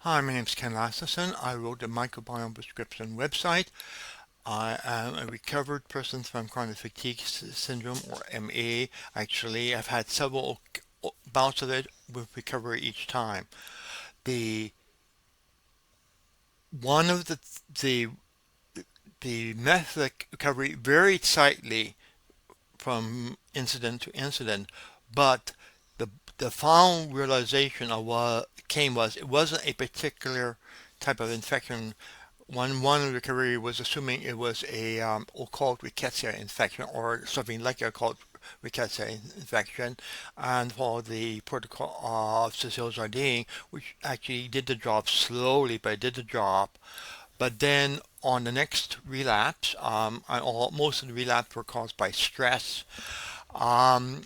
Hi, my name is Ken Lasterson. I wrote the Microbiome Prescription website. I am a recovered person from chronic fatigue syndrome, or MA. Actually, I've had several bouts of it with recovery each time. The one of the the method of recovery varied slightly from incident to incident, but the the final realization of what came was it wasn't a particular type of infection. One of the recovery was assuming it was a occult rickettsia infection or something like a occult rickettsia infection, and for the protocol of Cecile Jardine, which actually did the job slowly, but it did the job. But then on the next relapse, most of the relapse were caused by stress. Um,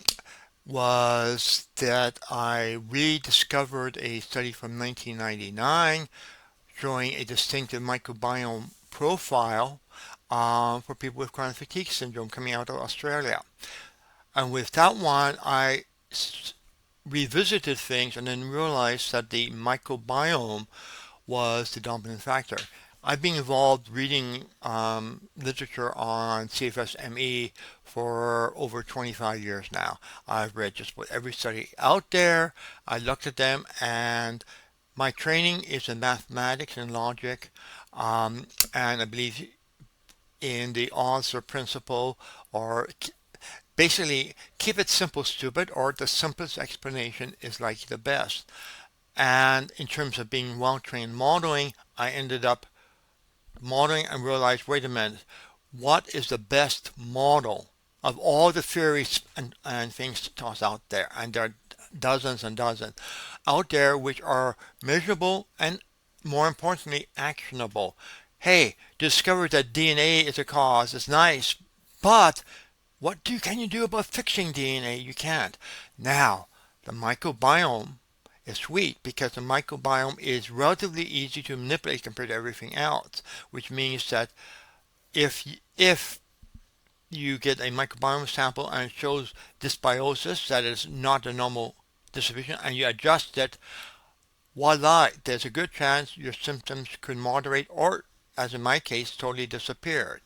was that I rediscovered a study from 1999 showing a distinctive microbiome profile for people with chronic fatigue syndrome coming out of Australia. And with that one, revisited things and then realized that the microbiome was the dominant factor. I've been involved reading literature on CFS ME for over 25 years now. I've read just about every study out there. I looked at them, and my training is in mathematics and logic, and I believe in the odds or principle, or basically keep it simple, stupid, or the simplest explanation is like the best. And in terms of being well trained modeling, I ended up modeling and realized, wait a minute, what is the best model of all the theories and things tossed out there? And there are dozens and dozens out there which are measurable and, more importantly, actionable. Hey, discover that DNA is a cause. It's nice, but can you do about fixing DNA? You can't. Now, the microbiome is sweet because the microbiome is relatively easy to manipulate compared to everything else, which means that if you get a microbiome sample and it shows dysbiosis, that is not the normal distribution, and you adjust it, voila, there's a good chance your symptoms could moderate or, as in my case, totally disappear.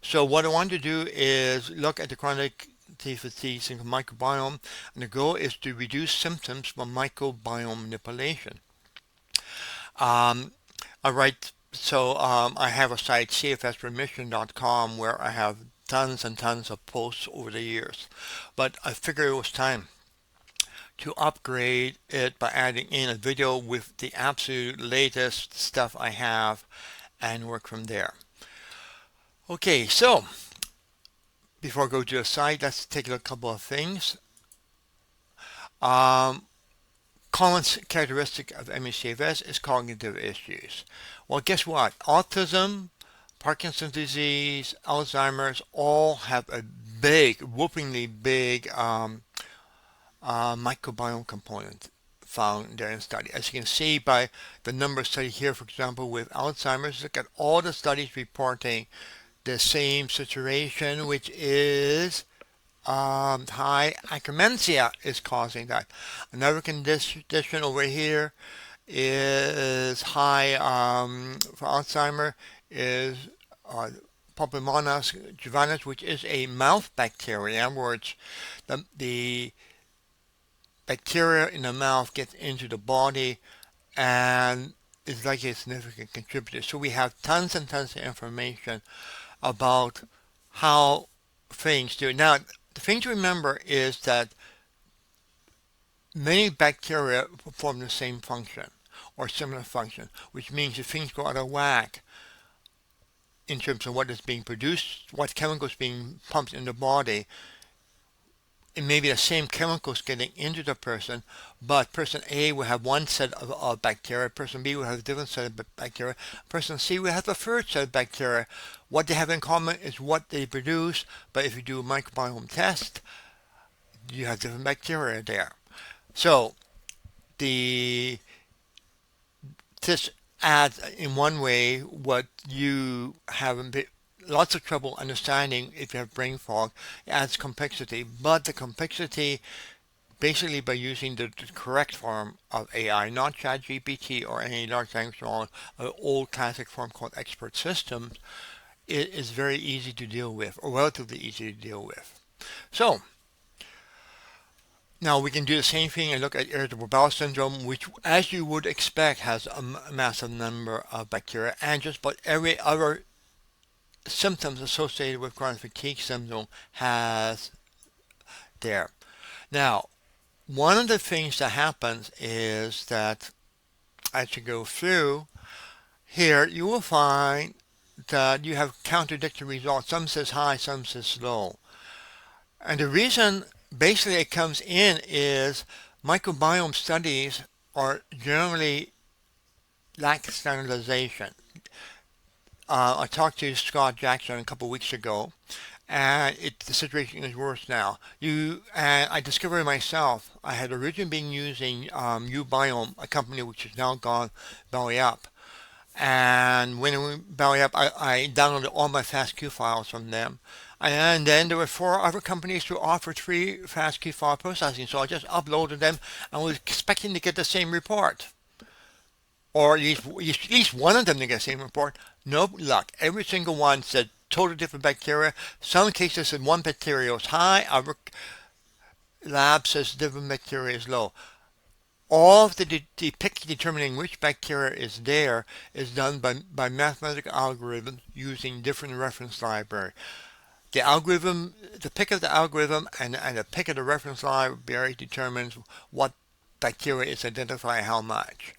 So what I want to do is look at the chronic fatigue syndrome microbiome, and the goal is to reduce symptoms from microbiome manipulation. Um, I write, I have a site, cfsremission.com, where I have tons and tons of posts over the years. But I figured it was time to upgrade it by adding in a video with the absolute latest stuff I have and work from there. Okay, so before I go to the site, let's take a look at a couple of things. Common characteristic of ME/CFS is cognitive issues. Well, guess what? Autism, Parkinson's disease, Alzheimer's all have a big, whoopingly big microbiome component found there in study. As you can see by the number of studies here, for example, with Alzheimer's, look at all the studies reporting the same situation, which is high akkermansia is causing that. Another condition over here is high for Alzheimer is Papillomavirus javanis, which is a mouth bacteria, where it's the bacteria in the mouth gets into the body and is likely a significant contributor. So we have tons and tons of information about how things do. Now, the thing to remember is that many bacteria perform the same function or similar function, which means if things go out of whack in terms of what is being produced, what chemicals being pumped in the body, it may be the same chemicals getting into the person, but person A will have one set of bacteria, person B will have a different set of bacteria, person C will have a third set of bacteria. What they have in common is what they produce, but if you do a microbiome test, you have different bacteria there. So the this adds in one way what you have lots of trouble understanding if you have brain fog. It adds complexity, but the complexity basically by using the correct form of AI, not ChatGPT or any large language model, an old classic form called expert systems, it is very easy to deal with, or relatively easy to deal with. So now we can do the same thing and look at irritable bowel syndrome, which, as you would expect, has a massive number of bacteria, and just about every other symptoms associated with chronic fatigue syndrome has there. Now, one of the things that happens is that as you go through here, you will find that you have contradictory results. Some says high, some says low. And the reason basically it comes in is microbiome studies are generally lack standardization. I talked to Scott Jackson a couple of weeks ago, and the situation is worse now. And I discovered myself. I had originally been using uBiome, a company which has now gone belly up. And when it went belly up, I downloaded all my FASTQ files from them. And then there were four other companies who offered free FASTQ file processing, so I just uploaded them and was expecting to get the same report, or at least one of them to get the same report. No luck. Every single one said totally different bacteria. Some cases said one bacteria was high, other lab says different bacteria is low. All of the determining which bacteria is there is done by mathematical algorithms using different reference library. The algorithm, the pick of the algorithm and the pick of the reference library determines what bacteria is identified how much.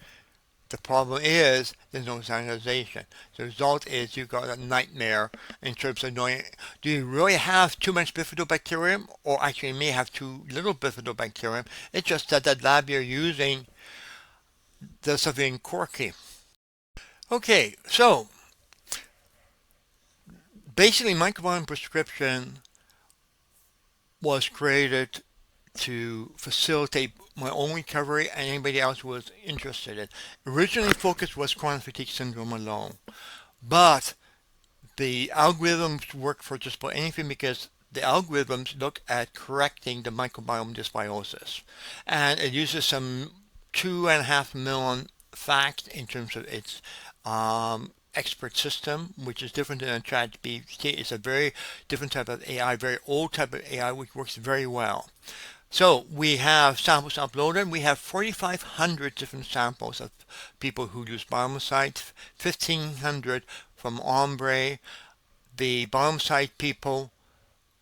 The problem is there's no standardization. The result is you've got a nightmare in terms of knowing, do you really have too much bifidobacterium, or actually you may have too little bifidobacterium. It's just that the lab you're using does something quirky. Okay, so basically microbiome prescription was created to facilitate my own recovery and anybody else who was interested in. Originally focus was chronic fatigue syndrome alone, but the algorithms work for just about anything because the algorithms look at correcting the microbiome dysbiosis, and it uses some 2.5 million facts in terms of its expert system, which is different than a ChatGPT. It's a very different type of AI, very old type of AI, which works very well. So we have samples uploaded. We have 4,500 different samples of people who use BiomeSite, 1,500 from Ombre, the BiomeSite people.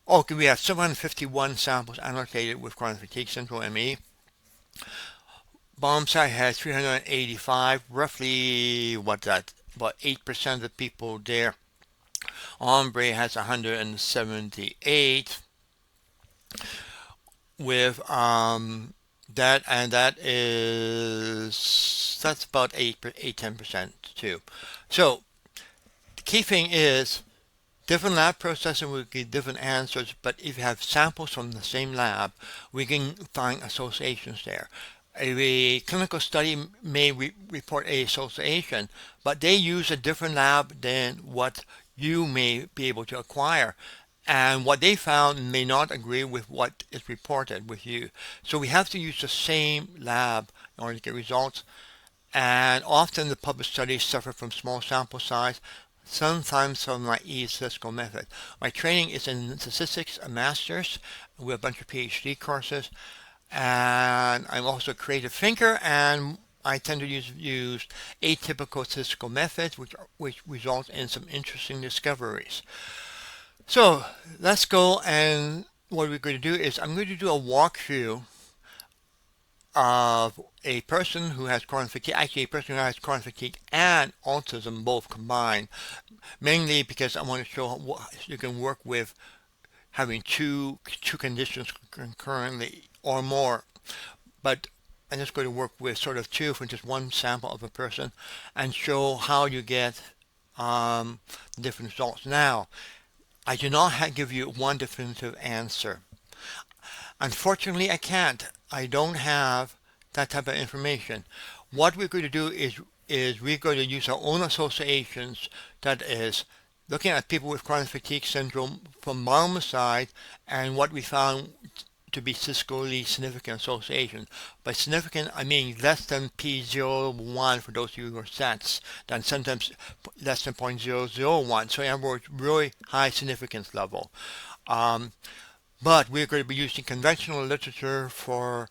Okay, we have 751 samples annotated with chronic fatigue syndrome ME. BiomeSite has 385, roughly what's that? About 8% of the people there. Ombre has 178 with that's about 10% too. So the key thing is different lab processing will give different answers, but if you have samples from the same lab, we can find associations there. A clinical study may report a association, but they use a different lab than what you may be able to acquire. And what they found may not agree with what is reported with you. So we have to use the same lab in order to get results. And often the published studies suffer from small sample size, sometimes from naive statistical method. My training is in statistics, a master's with a bunch of PhD courses. And I'm also a creative thinker, and I tend to use atypical statistical methods, which result in some interesting discoveries. So let's go, and what we're going to do is I'm going to do a walkthrough of a person who has chronic fatigue, actually a person who has chronic fatigue and autism both combined, mainly because I want to show what you can work with having two conditions concurrently or more. But I'm just going to work with sort of two from just one sample of a person and show how you get different results. Now, I do not give you one definitive answer. Unfortunately, I can't. I don't have that type of information. What we're going to do is we're going to use our own associations, that is looking at people with chronic fatigue syndrome from BiomeSite, and what we found to be statistically significant association. By significant, I mean less than p0.01 for those of you who are stats, then sometimes less than 0.001. So in other words, really high significance level. But we're going to be using conventional literature for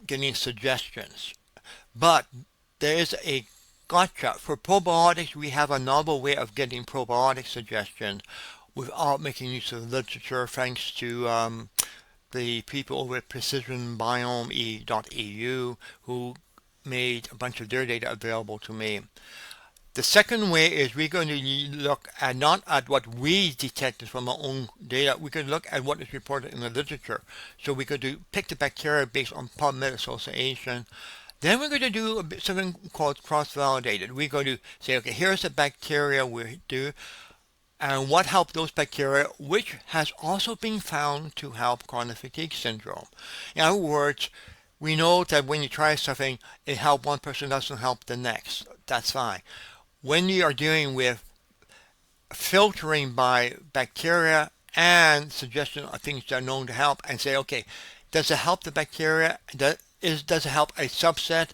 getting suggestions. But there is a gotcha. For probiotics, we have a novel way of getting probiotic suggestions without making use of literature, thanks to the people over at precisionbiome.eu who made a bunch of their data available to me. The second way is we're going to look at not at what we detected from our own data, we could look at what is reported in the literature. So we could pick the bacteria based on PubMed association. Then we're going to do something called cross-validated. We're going to say, okay, here's the bacteria we do, and what helped those bacteria, which has also been found to help chronic fatigue syndrome. In other words, we know that when you try something, it helps one person, doesn't help the next. That's fine. When you are dealing with filtering by bacteria and suggestion of things that are known to help, and say, okay, does it help the bacteria? Does it help a subset?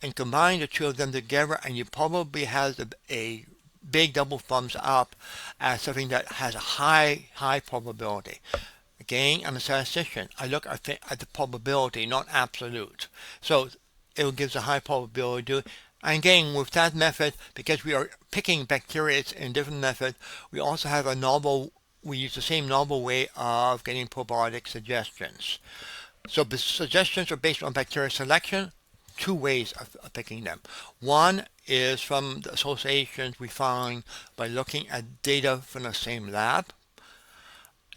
And combine the two of them together, and you probably have a big double thumbs up as something that has a high probability. Again, I'm a statistician. I look at the probability, not absolute. So it gives a high probability. And again, with that method, because we are picking bacteria in different methods, we also have we use the same novel way of getting probiotic suggestions. So the suggestions are based on bacteria selection, two ways of picking them. One is from the associations we find by looking at data from the same lab.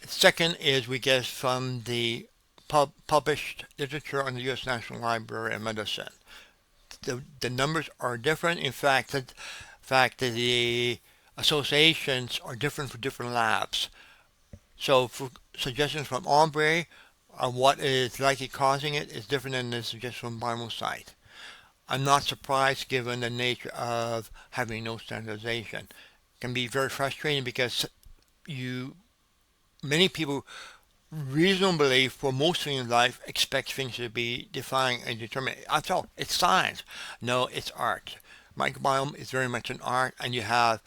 Second is we get from the published literature on the U.S. National Library of Medicine. The numbers are different. In fact, the associations are different for different labs. So for suggestions from Aubrey, what is likely causing it is different than the suggestion from Biomosite. I'm not surprised given the nature of having no standardization. It can be very frustrating because many people reasonably, for most things in life, expect things to be defined and determined. After all, it's science. No, it's art. Microbiome is very much an art, and you have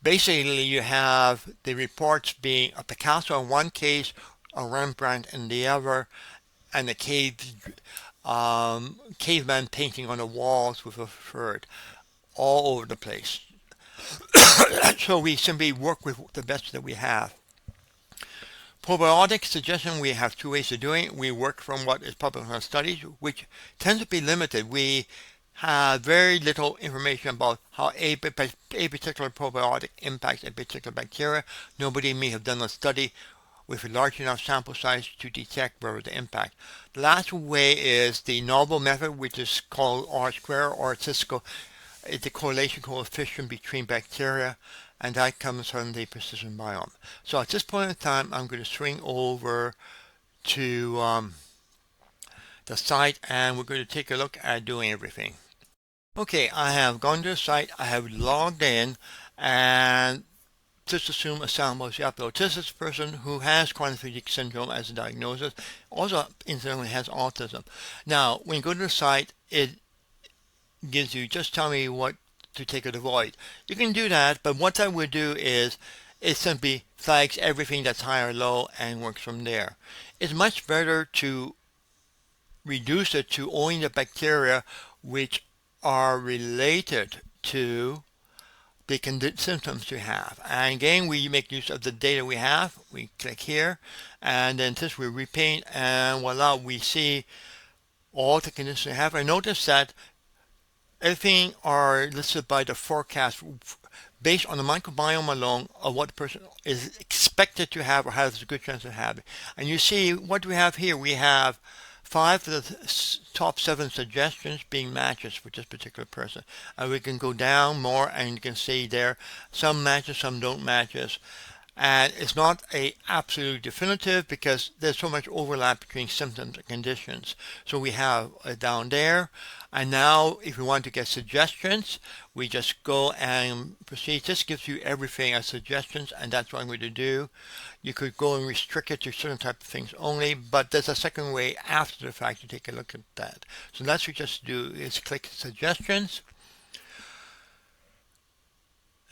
the reports being a Picasso in one case, a Rembrandt in the other, and the caveman painting on the walls with a third, all over the place. So we simply work with the best that we have. Probiotic suggestion, we have two ways of doing it. We work from what is published in our studies, which tends to be limited. We have very little information about how a particular probiotic impacts a particular bacteria. Nobody may have done a study with a large enough sample size to detect where the impact. The last way is the novel method, which is called R-square or statistical. It's the correlation coefficient between bacteria, and that comes from the precision biome. So at this point in time, I'm going to swing over to the site, and we're going to take a look at doing everything. Okay, I have gone to the site, I have logged in, and just assume a sample is uploaded. This is a person who has chronic fatigue syndrome as a diagnosis, also incidentally has autism. Now, when you go to the site, it gives you, just tell me what to take or avoid. You can do that, but what I would do is it simply flags everything that's high or low and works from there. It's much better to reduce it to only the bacteria which are related to the symptoms you have. And again, we make use of the data we have. We click here, and then this we repaint, and voila, we see all the conditions we have. I notice that everything are listed by the forecast based on the microbiome alone of what the person is expected to have or has a good chance of having. And you see what we have here. We have 5 of the top 7 suggestions being matches for this particular person. And we can go down more, and you can see there some matches, some don't matches. And it's not a absolute definitive because there's so much overlap between symptoms and conditions. So we have down there And now if we want to get suggestions, we just go and proceed. This gives you everything as suggestions, and that's what I'm going to do. You could go and restrict it to certain type of things only, but there's a second way after the fact to take a look at that. So that's what you just do is click suggestions,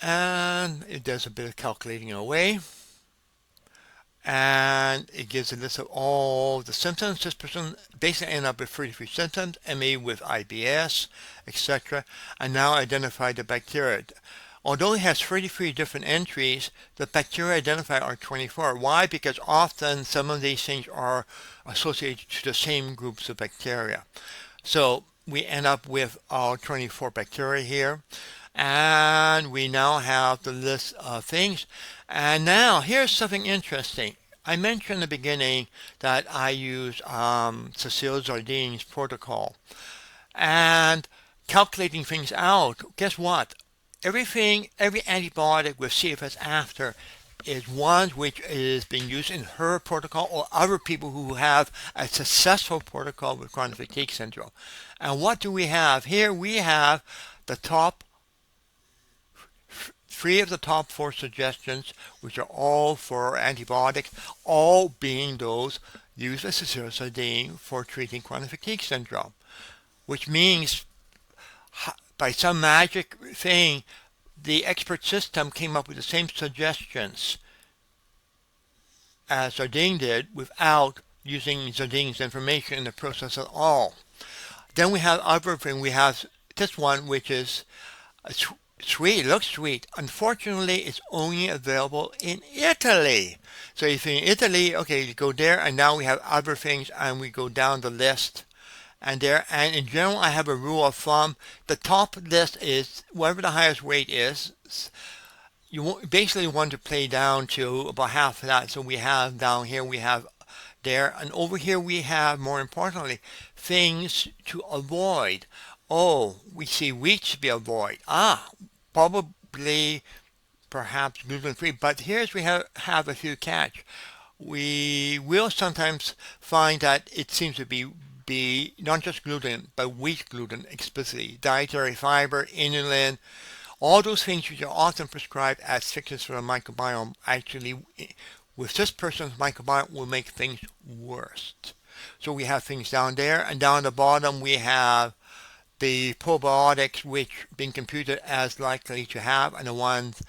and it does a bit of calculating away. And it gives a list of all the symptoms. This person basically ended up with 33 symptoms, ME with IBS, etc. And now identify the bacteria. Although it has 33 different entries, the bacteria identified are 24. Why? Because often some of these things are associated to the same groups of bacteria. So we end up with our 24 bacteria here. And we now have the list of things. And now here's something interesting. I mentioned in the beginning that I use Cecile Zardine's protocol. And calculating things out, guess what? Every antibiotic with CFS after is one which is being used in her protocol or other people who have a successful protocol with chronic fatigue syndrome. And what do we have? Here we have the top 3 of the top 4 suggestions, which are all for antibiotics, all being those used as azacitidine for treating chronic fatigue syndrome, which means by some magic thing, the expert system came up with the same suggestions as Zardine did without using Zardine's information in the process at all. Then we have other thing. We have this one, which is sweet. It looks sweet. Unfortunately, it's only available in Italy. So if you're in Italy, okay, you go there, and now we have other things, and we go down the list. And in general, I have a rule of thumb. The top list is whatever the highest rate is. You basically want to play down to about half of that. So we have down here, we have there, and over here we have, more importantly, things to avoid. Oh, we see wheat to be avoided. Probably, perhaps gluten-free. But here's we have a few catch. We will sometimes find that it seems to be not just gluten, but wheat gluten explicitly. Dietary fiber, inulin, all those things which are often prescribed as fixes for the microbiome actually, with this person's microbiome, will make things worse. So we have things down there, and down the bottom we have the probiotics which being computed as likely to have, and the ones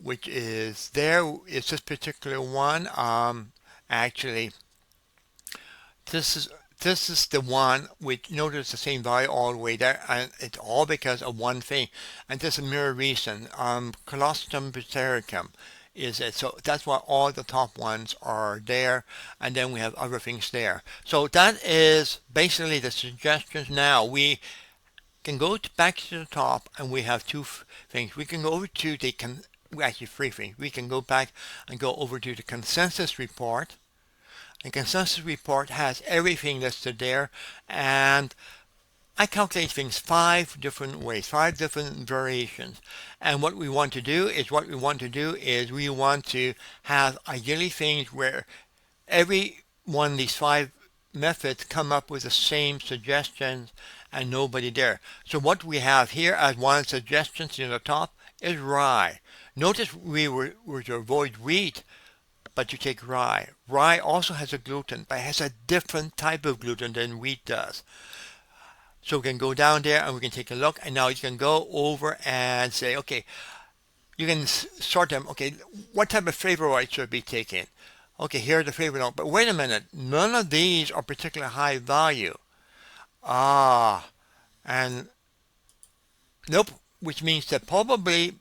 which is there is this particular one. Actually, this is the one which notice the same value all the way there, and it's all because of one thing, and there's a mirror reason. Colostrum bactericum is it. So that's why all the top ones are there, and then we have other things there. So that is basically the suggestions. Now we can go back to the top, and we have two things. We can go over to the actually 3 things. We can go back and go over to the consensus report. The consensus report has everything listed there, and I calculate things 5 different ways, 5 different variations. And what we want to do is we want to have ideally things where every one of these 5 methods come up with the same suggestions and nobody there. So what we have here as one of the suggestions near the top is rye. Notice we were to avoid wheat, but you take rye. Rye also has a gluten, but it has a different type of gluten than wheat does. So we can go down there and we can take a look, and now you can go over and say, okay, you can sort them. Okay, what type of flavonoids should be taken? Okay, here are the flavonoids. But wait a minute, none of these are particularly high value. And nope, which means that probably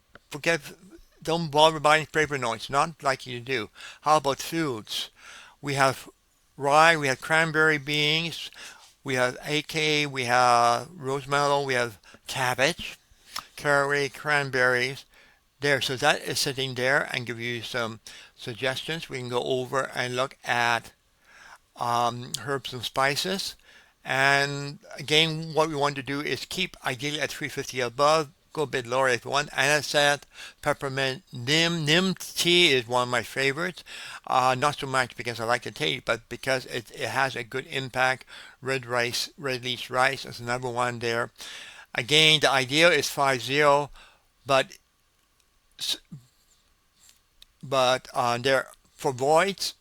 don't bother buying flavonoids, not likely to do. How about foods? We have rye, we have cranberry beans, we have AK, we have rosemellow, we have cabbage, carrot, cranberries. There, so that is sitting there and give you some suggestions. We can go over and look at herbs and spices. And again, what we want to do is keep ideally at 350 above, go a bit lower if you want. Anisette, peppermint, neem tea is one of my favorites. Not so much because I like the taste, but because it has a good impact. Red leaf rice is another one there. Again, the idea is 5-0, but there for voids,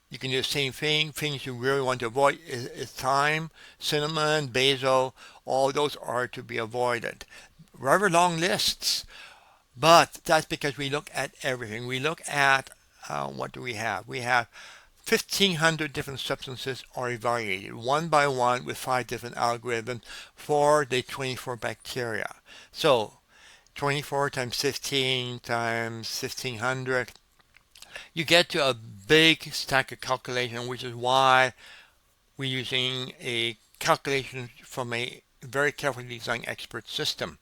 you can do the same thing. Things you really want to avoid is thyme, cinnamon, basil. All those are to be avoided. Rather long lists, but that's because we look at everything. We look at what do we have? We have 1,500 different substances are evaluated one by one with 5 different algorithms for the 24 bacteria. So 24 times 15 times 1,500, you get to a big stack of calculation, which is why we're using a calculation from a very carefully designed expert system.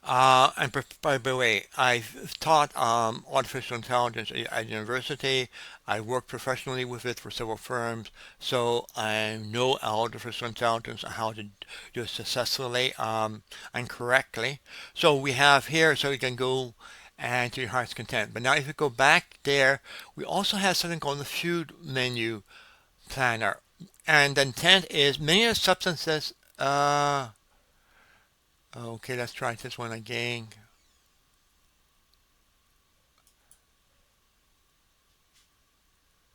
And by the way, I've taught artificial intelligence at university. I worked professionally with it for several firms, so I know artificial intelligence and how to do it successfully and correctly. So we have here, so you can go and to your heart's content. But now if you go back there, we also have something called the food menu planner. And the intent is many of the substances, okay, let's try this one again.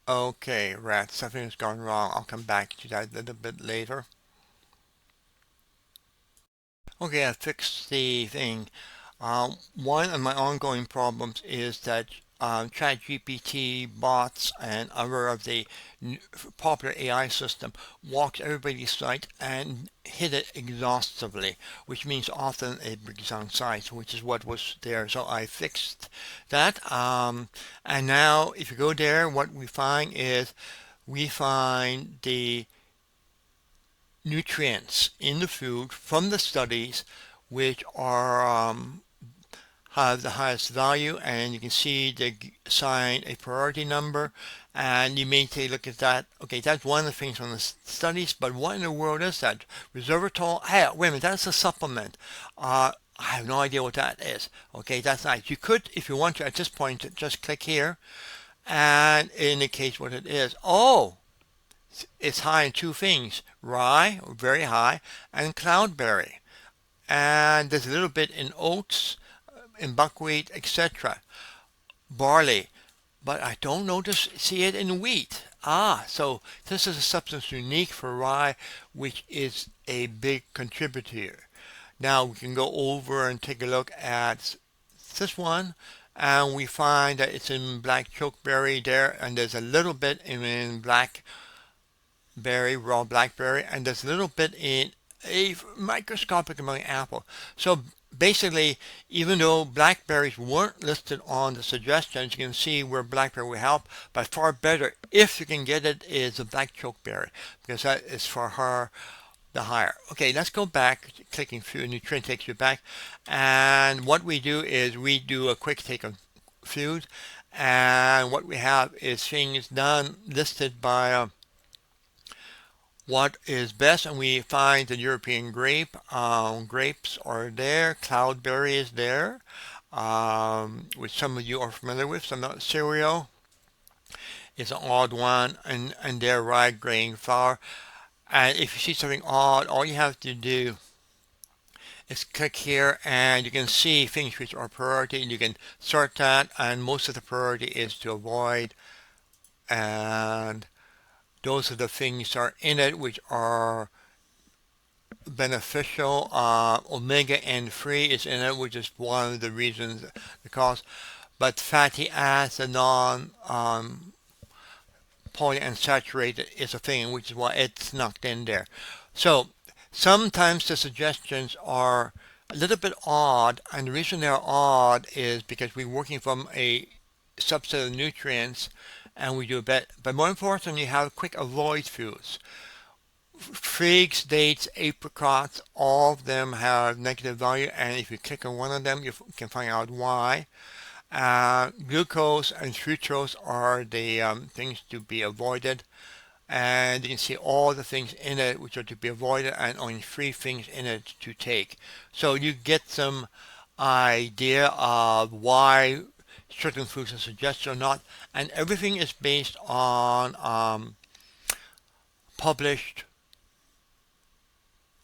Okay, right, something has gone wrong. I'll come back to that a little bit later. Okay, I fixed the thing. One of my ongoing problems is that ChatGPT bots and other of the popular AI system walks everybody's site and hit it exhaustively, which means often it brings down sites, which is what was there. So I fixed that. And now if you go there, what we find is we find the nutrients in the food from the studies which are have the highest value, and you can see they assign a priority number, and you may take a look at that. Okay, that's one of the things from the studies, but what in the world is that? Resveratrol? Hey, wait a minute, that's a supplement. I have no idea what that is. Okay, that's nice. You could, if you want to, at this point, just click here and it indicates what it is. Oh, it's high in two things: rye, very high, and cloudberry. And there's a little bit in oats, in buckwheat, etc. Barley, but I don't see it in wheat. So this is a substance unique for rye, which is a big contributor here. Now we can go over and take a look at this one, and we find that it's in black chokeberry there, and there's a little bit in blackberry, raw blackberry, and there's a little bit in a microscopic amount of apple. So basically, even though blackberries weren't listed on the suggestions, you can see where blackberry will help, but far better if you can get it is a black chokeberry, because that is for her the higher. Okay, let's go back. Clicking through nutrient takes you back, and what we do is we do a quick take of food, and what we have is things done listed by what is best, and we find the European grape. Grapes are there. Cloudberry is there, which some of you are familiar with. Some cereal is an odd one, and there rye grain flour. And if you see something odd, all you have to do is click here, and you can see things which are priority, and you can sort that. And most of the priority is to avoid, and those are the things that are in it which are beneficial. Omega N3 is in it, which is one of the reasons because, but fatty acid, non polyunsaturated is a thing, which is why it's snuck in there. So sometimes the suggestions are a little bit odd, and the reason they're odd is because we're working from a subset of nutrients, and we do a bit. But more importantly, you have quick avoid foods. Figs, dates, apricots, all of them have negative value, and if you click on one of them, you can find out why. Glucose and fructose are the things to be avoided. and you can see all the things in it which are to be avoided and only 3 things in it to take. So you get some idea of why certain foods are suggested or not, and everything is based on published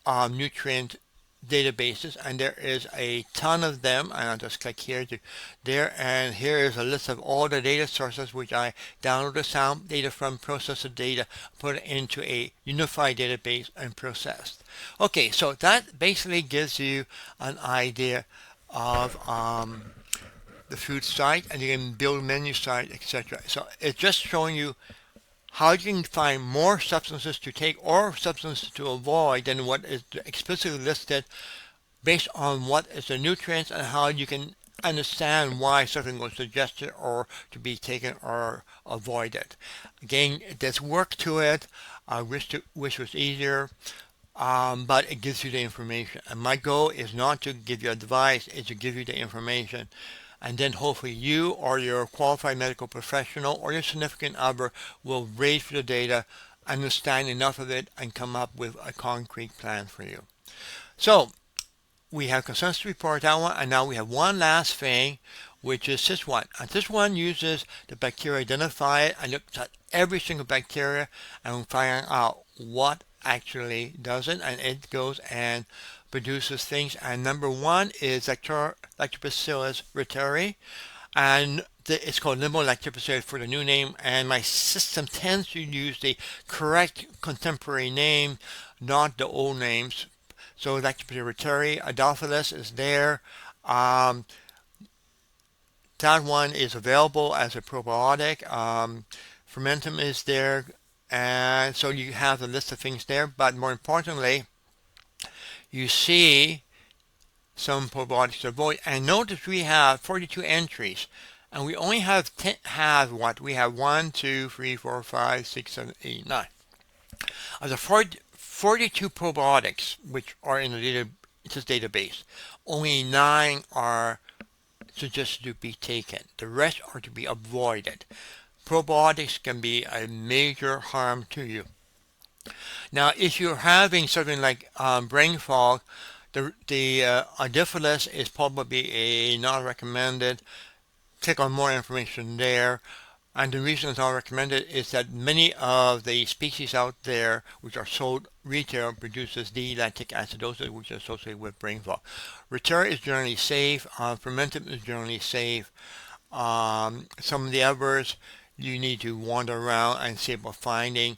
nutrient databases, and there is a ton of them, and I'll just click here to there, and here is a list of all the data sources which I downloaded sound data from, processed the data, put it into a unified database and processed. Okay, so that basically gives you an idea of the food site, and you can build menu site, etc. So it's just showing you how you can find more substances to take or substances to avoid than what is explicitly listed based on what is the nutrients and how you can understand why something was suggested or to be taken or avoided. Again, there's work to it. I wish it was easier, but it gives you the information. And my goal is not to give you advice, it's to give you the information. And then hopefully you or your qualified medical professional or your significant other will raise the data, understand enough of it, and come up with a concrete plan for you. So we have consensus report, that one, and now we have one last thing, which is this one. And this one uses the bacteria identifier and looks at every single bacteria and find out what actually does it, and it goes and produces things. And number one is Lactobacillus reuteri, and it's called Lactobacillus for the new name, and my system tends to use the correct contemporary name, not the old names. So Lactobacillus reuteri, Adelphilus is there. That one is available as a probiotic. Fermentum is there, and so you have a list of things there. But more importantly, you see some probiotics to avoid. And notice we have 42 entries, and we only have we have 1, 2, 3, 4, 5, 6, 7, 8, 9. Of the 42 probiotics which are in this database, only 9 are suggested to be taken. The rest are to be avoided. Probiotics can be a major harm to you. Now, if you're having something like brain fog, the Adelphilus is probably a not recommended. Click on more information there. And the reason it's not recommended is that many of the species out there which are sold retail produces D-lactic acidosis, which is associated with brain fog. Reuteri is generally safe. Fermentum is generally safe. Some of the others you need to wander around and see about finding.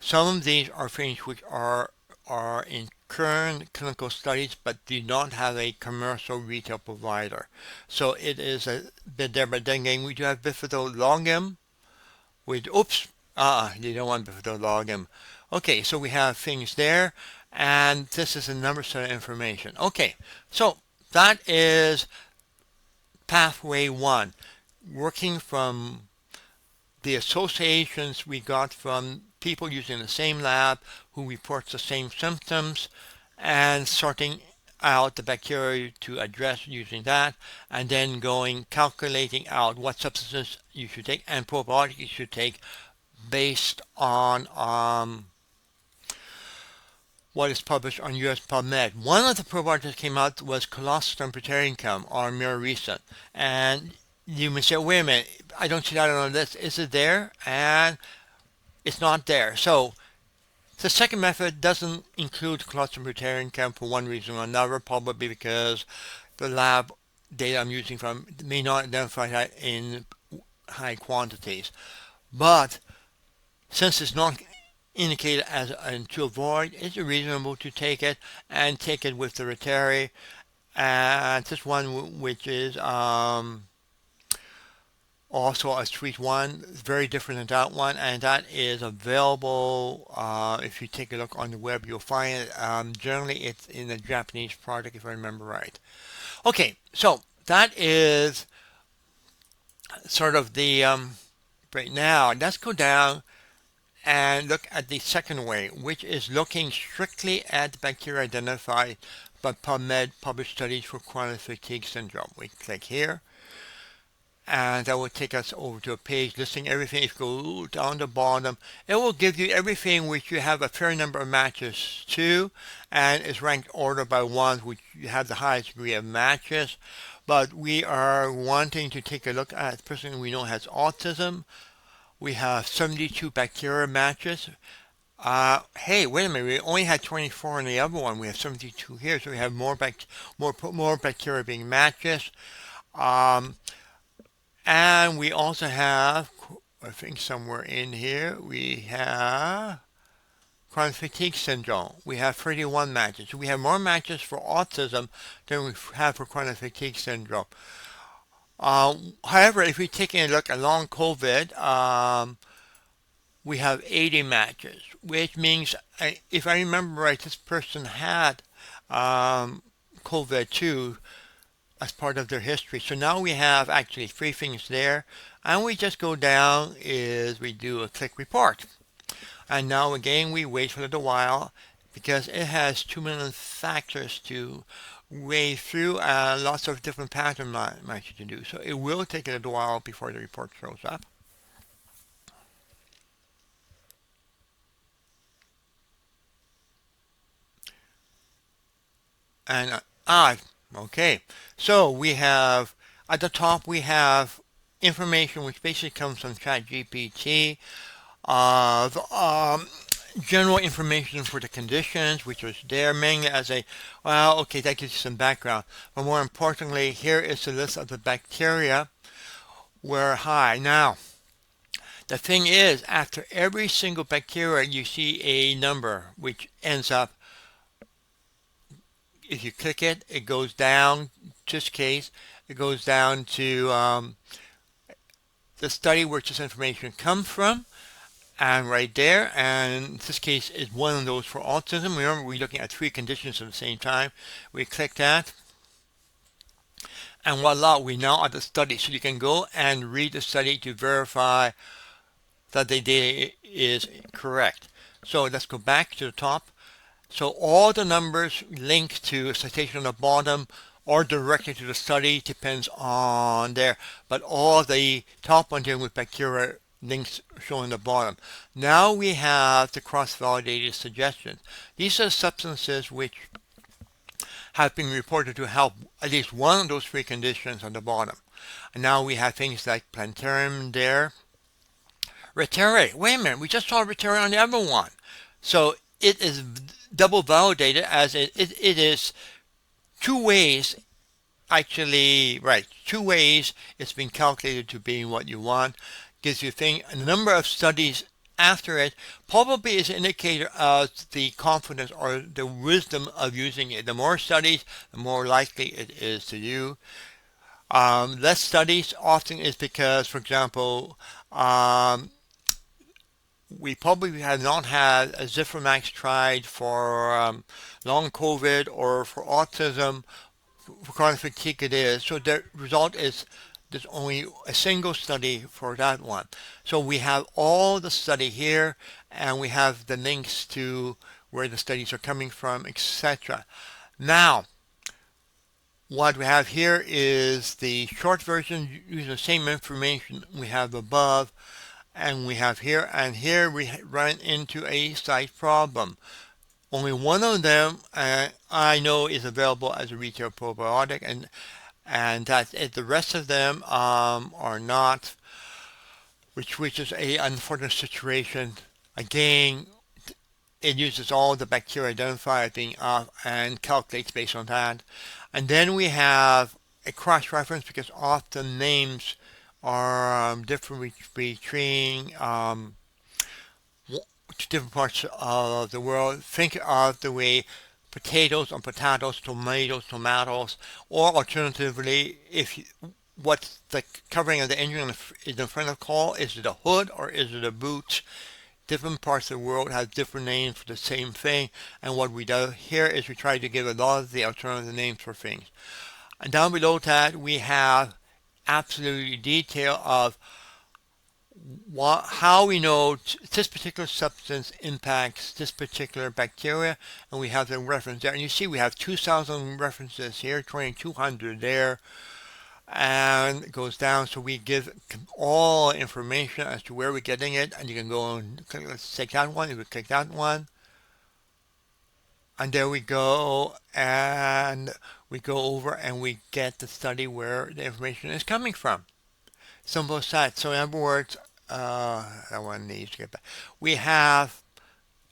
Some of these are things which are in current clinical studies but do not have a commercial retail provider. So it is a bit there, but then again we do have bifidologum with, you don't want bifidologum. Okay, so we have things there, and this is a number set of information. Okay, so that is pathway 1, working from the associations we got from people using the same lab who reports the same symptoms, and sorting out the bacteria to address using that, and then calculating out what substances you should take and probiotics you should take based on what is published on US PubMed. One of the probiotics that came out was Colostrum Proteicum, or more recent, and you may say, wait a minute, I don't see that on the list. Is it there? And it's not there. So the second method doesn't include Colostrum Proteicum for one reason or another, probably because the lab data I'm using from may not identify that in high quantities. But since it's not indicated as to avoid, it's reasonable to take it, and take it with the reuteri. And this one, which is also a sweet one, very different than that one, and that is available. If you take a look on the web, you'll find it. Generally, it's in a Japanese product, if I remember right. Okay, so that is sort of the right now. Let's go down and look at the second way, which is looking strictly at bacteria identified by PubMed published studies for chronic fatigue syndrome. We click here. and that will take us over to a page listing everything. If you go down the bottom, it will give you everything which you have a fair number of matches to, and it's ranked order by ones which you have the highest degree of matches. But we are wanting to take a look at the person we know has autism. We have 72 bacteria matches. Hey, wait a minute. We only had 24 in the other one. We have 72 here, so we have more bacteria being matches. Um, and we also have, I think somewhere in here, we have chronic fatigue syndrome. We have 31 matches. So we have more matches for autism than we have for chronic fatigue syndrome. However, if we take a look at long COVID, we have 80 matches, which means, if I remember right, this person had COVID too as part of their history. So now we have actually three things there, and we just go down is we do a click report. And now again we wait for a little while because it has 2 million factors to wade through and lots of different pattern matches to do. So it will take a little while before the report shows up. And okay. So we have at the top we have information which basically comes from ChatGPT. The general information for the conditions, which was there mainly as a, well, okay, that gives you some background. But more importantly, here is the list of the bacteria were high. Now, the thing is, after every single bacteria, you see a number which ends up, if you click it, it goes down, just case, it goes down to the study where this information comes from. And right there, and in this case is one of those for autism. Remember, we're looking at three conditions at the same time. We click that, and voila, we now are the study. So you can go and read the study to verify that the data is correct. So let's go back to the top. So all the numbers linked to a citation on the bottom or directly to the study depends on there. But all the top one here with bacteria links shown in the bottom. Now we have the cross-validated suggestions. These are substances which have been reported to help at least one of those three conditions on the bottom. And now we have things like plantarum there. Retere, wait a minute, we just saw retere on the other one. So it is double validated as it is two ways, actually, right, two ways it's been calculated to being what you want. Gives you a number of studies after it probably is an indicator of the confidence or the wisdom of using it. The more studies, the more likely it is to you. Less studies often is because, for example, we probably have not had a Ziframax tried for long COVID or for autism. For chronic fatigue it is. So the result is there's only a single study for that one. So we have all the study here, and we have the links to where the studies are coming from, etc. Now, what we have here is the short version using the same information we have above, and we have here, and here we run into a site problem. Only one of them I know is available as a retail probiotic, and that's it. The rest of them are not, which is a unfortunate situation. Again, it uses all the bacteria identified being off and calculates based on that. And then we have a cross-reference because often names are different between different parts of the world. Think of the way potatoes on potatoes, tomatoes, or alternatively, what's the covering of the engine is in front of the car? Is it a hood or is it a boot? Different parts of the world have different names for the same thing, and what we do here is we try to give a lot of the alternative names for things. And down below that we have absolutely detail of how we know this particular substance impacts this particular bacteria, and we have the reference there. And you see we have 2,000 references here, 2,200 there, and it goes down. So we give all information as to where we're getting it, and you can go and click, let's take that one. You can click that one, and there we go. And we go over and we get the study where the information is coming from. Simple as that. So in other words, that one needs to get back. We have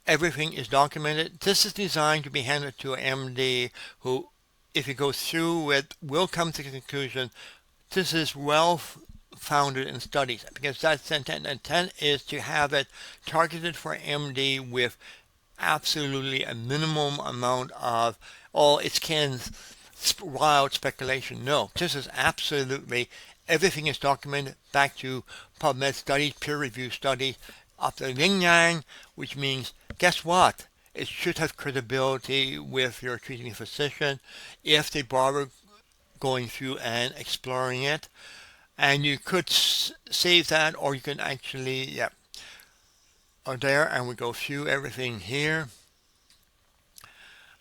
everything is documented. This is designed to be handed to an MD who, if he goes through it, will come to the conclusion this is well founded in studies, because that's the intent. The intent is to have it targeted for MD with absolutely a minimum amount of, oh, it's Ken's wild speculation. No, this is absolutely everything is documented back to PubMed studies, peer-reviewed studies, up to yin yang, which means, guess what? It should have credibility with your treating physician if they bother going through and exploring it. And you could save that, or you can actually, yeah, are there, and we go through everything here,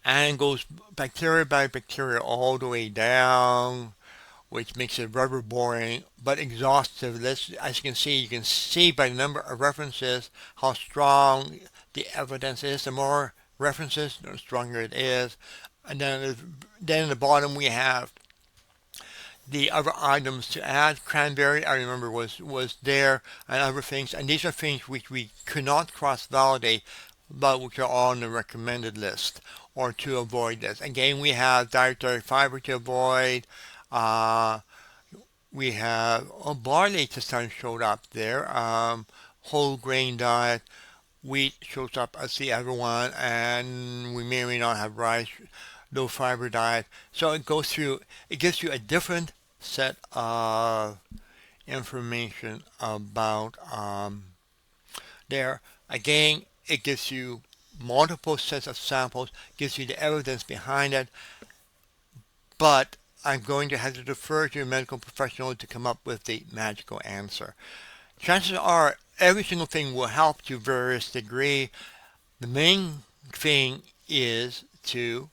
and goes bacteria by bacteria all the way down, which makes it rather boring but exhaustive. As you can see by the number of references how strong the evidence is. The more references, the stronger it is. And then at the bottom we have the other items to add. Cranberry, I remember, was there, and other things. And these are things which we could not cross-validate, but which are on the recommended list, or to avoid this. Again, we have dietary fiber to avoid. Uh, we have barley this time showed up there. Whole grain diet. Wheat shows up as the other one, and we may or may not have rice. Low fiber diet. So it goes through. It gives you a different set of information about there. Again, it gives you multiple sets of samples, gives you the evidence behind it, but I'm going to have to defer to a medical professional to come up with the magical answer. Chances are every single thing will help to various degree. The main thing is to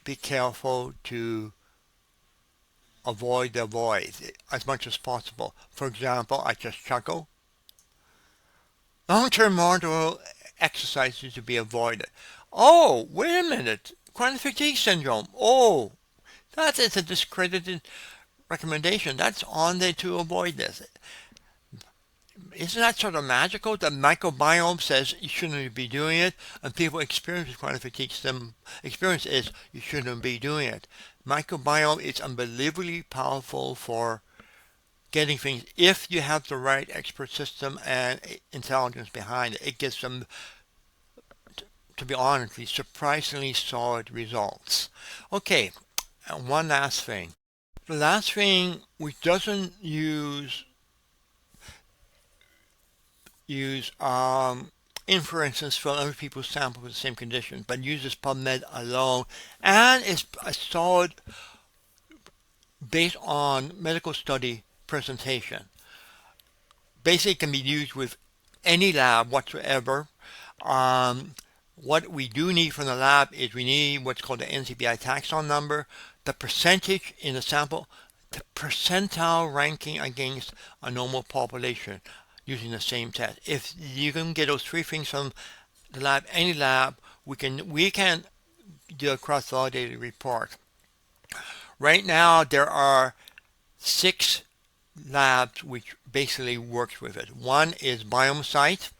be careful to avoid the void as much as possible. For example, I just chuckle. Long-term monitoring exercises to be avoided. Oh, wait a minute. Chronic fatigue syndrome. Oh, that is a discredited recommendation. That's on there to avoid this. Isn't that sort of magical? The microbiome says you shouldn't be doing it, and people experience chronic fatigue experience is you shouldn't be doing it. Microbiome is unbelievably powerful for getting things. If you have the right expert system and intelligence behind it, it gives them, to be honest, surprisingly solid results. Okay, and one last thing. The last thing, which doesn't use inferences from other people's samples with the same condition, but uses PubMed alone, and is a solid based on medical study presentation. Basically, it can be used with any lab whatsoever. What we do need from the lab is we need what's called the NCBI taxon number, the percentage in the sample, the percentile ranking against a normal population using the same test. If you can get those three things from the lab, any lab, we can do a cross-validated report. Right now, there are 6 labs which basically works with it. One is BiomeSite,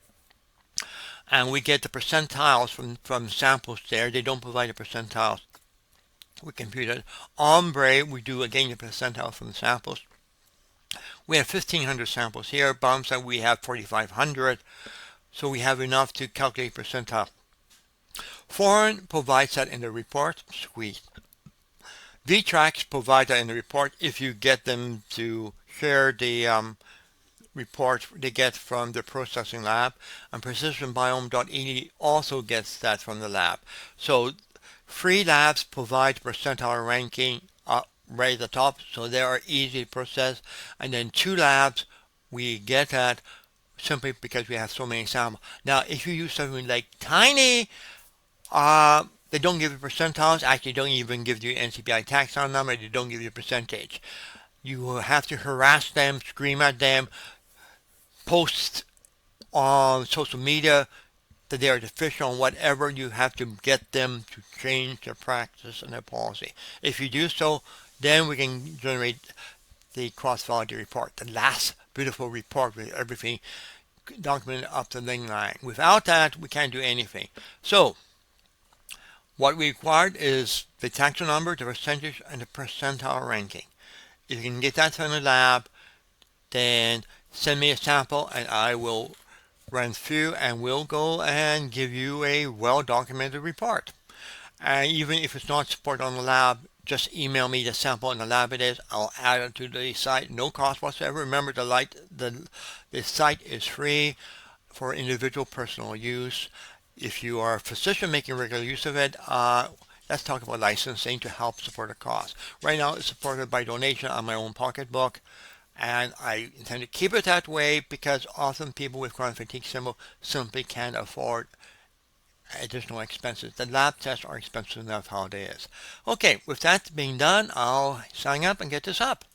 and we get the percentiles from samples there. They don't provide the percentiles. We compute it. Ombre, we do again the percentiles from the samples. We have 1,500 samples here. BiomeSite, we have 4,500. So we have enough to calculate percentile. Foreign provides that in the report. Sweet. VTrax provides that in the report if you get them to share the report they get from the processing lab, and precisionbiome.edu also gets that from the lab. So 3 labs provide percentile ranking right at the top, so they are easy to process, and then 2 labs we get that simply because we have so many samples. Now if you use something like tiny They don't give you percentiles. Actually, don't even give you NCBI taxon number. They don't give you a percentage. You will have to harass them, scream at them, post on social media that they are deficient on whatever. You have to get them to change their practice and their policy. If you do so, then we can generate the cross-validity report, the last beautiful report with everything documented up to the line. Without that, we can't do anything. So, what we required is the taxon number, the percentage, and the percentile ranking. If you can get that from the lab, then send me a sample and I will run through and we'll go and give you a well-documented report. And even if it's not supported on the lab, just email me the sample in the lab it is. I'll add it to the site, no cost whatsoever. Remember, the site is free for individual personal use. If you are a physician making regular use of it, let's talk about licensing to help support the cost. Right now, it's supported by donation on my own pocketbook, and I intend to keep it that way because often people with chronic fatigue syndrome simply can't afford additional expenses. The lab tests are expensive enough how it is. Okay, with that being done, I'll sign up and get this up.